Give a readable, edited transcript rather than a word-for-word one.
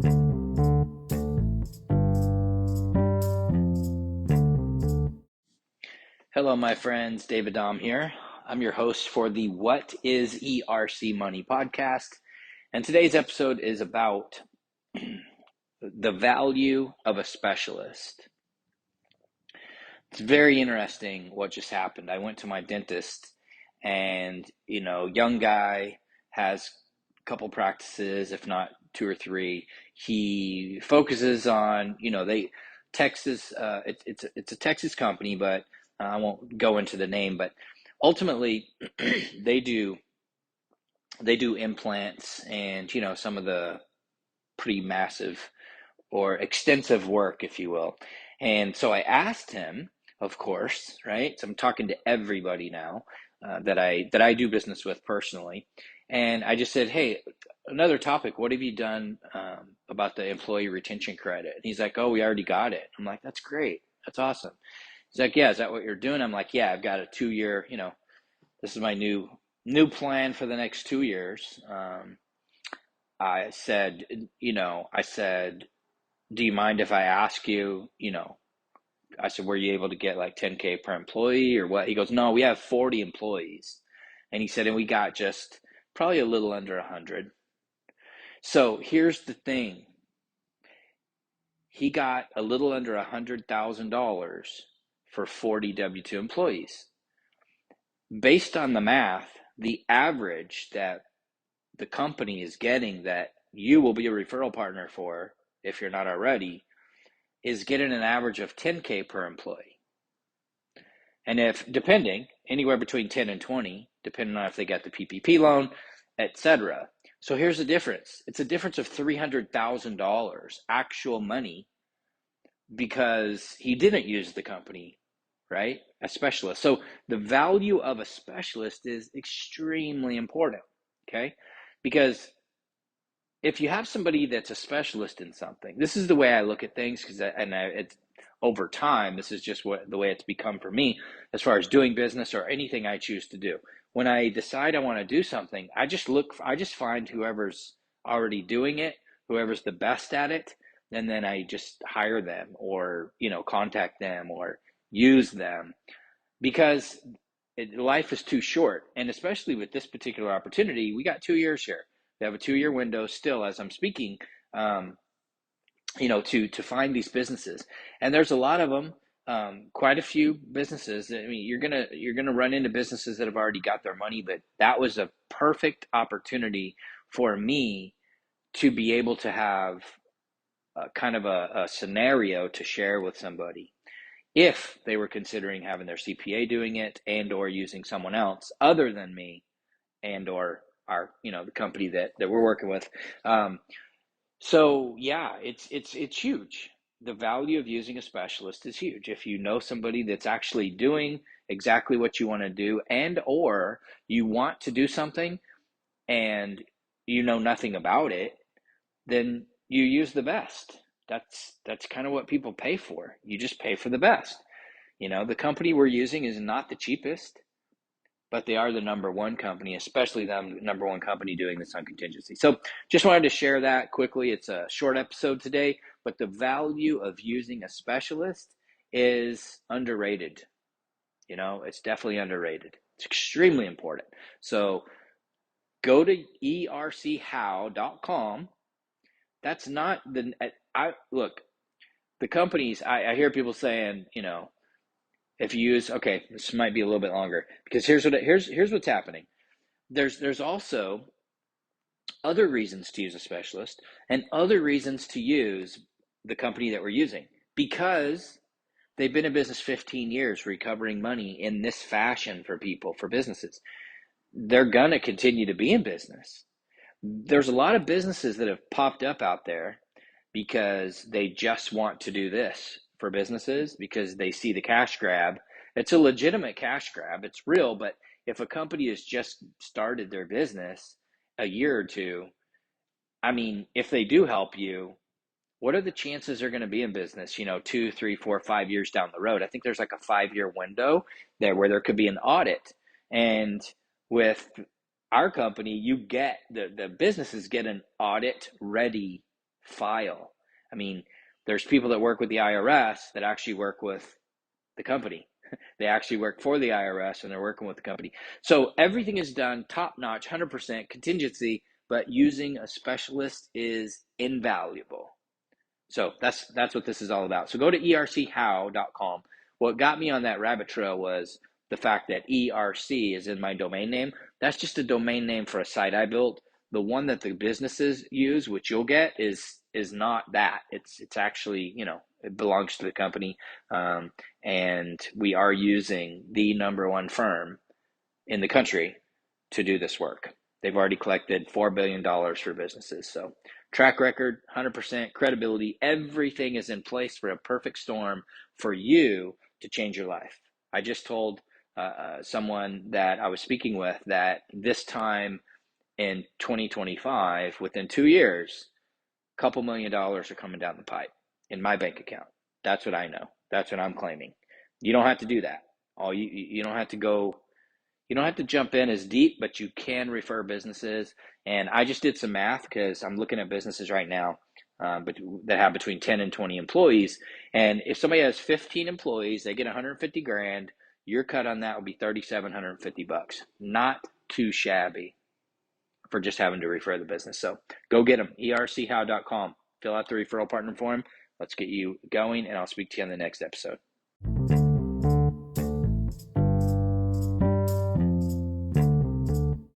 Hello, my friends. Domm here. I'm your host for the What is ERC Money podcast. And today's episode is about the value of a specialist. It's very interesting what just happened. I went to my dentist and, young guy, has a couple practices, if not two or three. He focuses on, Texas, it's a Texas company, but I won't go into the name, but ultimately they do implants and, some of the pretty massive or extensive work, if you will. And so I asked him, of course, right? So I'm talking to everybody now that I do business with personally. And I just said, hey, another topic, what have you done about the employee retention credit? And he's like, oh, we already got it. I'm like, that's great. That's awesome. He's like, yeah, is that what you're doing? I'm like, yeah, I've got a 2-year, this is my new plan for the next 2 years. I said, do you mind if I ask you, I said, were you able to get like 10K per employee or what? He goes, no, we have 40 employees. And he said, and we got just probably a little under 100. So here's the thing. He got a little under $100,000 for 40 W-2 employees. Based on the math, the average that the company is getting that you will be a referral partner for, if you're not already, is getting an average of 10K per employee. And if, depending, anywhere between 10 and 20, depending on if they got the PPP loan, etc. So here's the difference. It's a difference of $300,000 actual money because he didn't use the company, right? A specialist. So the value of a specialist is extremely important, okay? Because if you have somebody that's a specialist in something, this is the way I look at things, because it's over time, this is just the way it's become for me as far as doing business or anything I choose to do. When I decide I want to do something, I just find whoever's already doing it, whoever's the best at it, and then I just hire them or, contact them or use them, because life is too short. And especially with this particular opportunity, we got 2 years here. We have a 2-year window still as I'm speaking, to find these businesses. And there's a lot of them, quite a few businesses. I mean, you're gonna run into businesses that have already got their money, but that was a perfect opportunity for me to be able to have kind of a scenario to share with somebody if they were considering having their CPA doing it and or using someone else other than me and or our, the company that we're working with. So yeah, it's huge. The value of using a specialist is huge. If you know somebody that's actually doing exactly what you want to do, and or you want to do something and you know nothing about it, then you use the best. That's kind of what people pay for. You just pay for the best. The company we're using is not the cheapest, but they are the number one company, especially the number one company doing this on contingency. So just wanted to share that quickly. It's a short episode today, but the value of using a specialist is underrated. It's definitely underrated. It's extremely important. So go to erchow.com. That's not look, the companies, I hear people saying, if you use, okay, this might be a little bit longer, because here's what's happening. There's also other reasons to use a specialist and other reasons to use the company that we're using, because they've been in business 15 years recovering money in this fashion for people, for businesses. They're gonna continue to be in business. There's a lot of businesses that have popped up out there because they just want to do this for businesses because they see the cash grab. It's a legitimate cash grab. It's real. But if a company has just started their business a year or two, I mean, if they do help you, what are the chances they're going to be in business, 2, 3, 4, 5 years down the road? I think there's like a 5-year window there where there could be an audit. And with our company, you get the businesses get an audit ready file. I mean, there's people that work with the IRS that actually work with the company. They actually work for the IRS and they're working with the company. So everything is done top notch, 100% contingency, but using a specialist is invaluable. So that's what this is all about. So go to erchow.com. What got me on that rabbit trail was the fact that ERC is in my domain name. That's just a domain name for a site I built. The one that the businesses use, which you'll get, is not that. It's actually, it belongs to the company, and we are using the number one firm in the country to do this work. They've already collected $4 billion for businesses. So track record, 100% credibility, everything is in place for a perfect storm for you to change your life. I just told someone that I was speaking with that this time in 2025, within 2 years, a couple $1 million are coming down the pipe in my bank account. That's what I know. That's what I'm claiming. You don't have to do that. You don't have to go. You don't have to jump in as deep, but you can refer businesses. And I just did some math because I'm looking at businesses right now, but that have between 10 and 20 employees. And if somebody has 15 employees, they get 150 grand. Your cut on that would be $3,750. Not too shabby for just having to refer the business. So go get them. ERChow.com. Fill out the referral partner form. Let's get you going, and I'll speak to you on the next episode.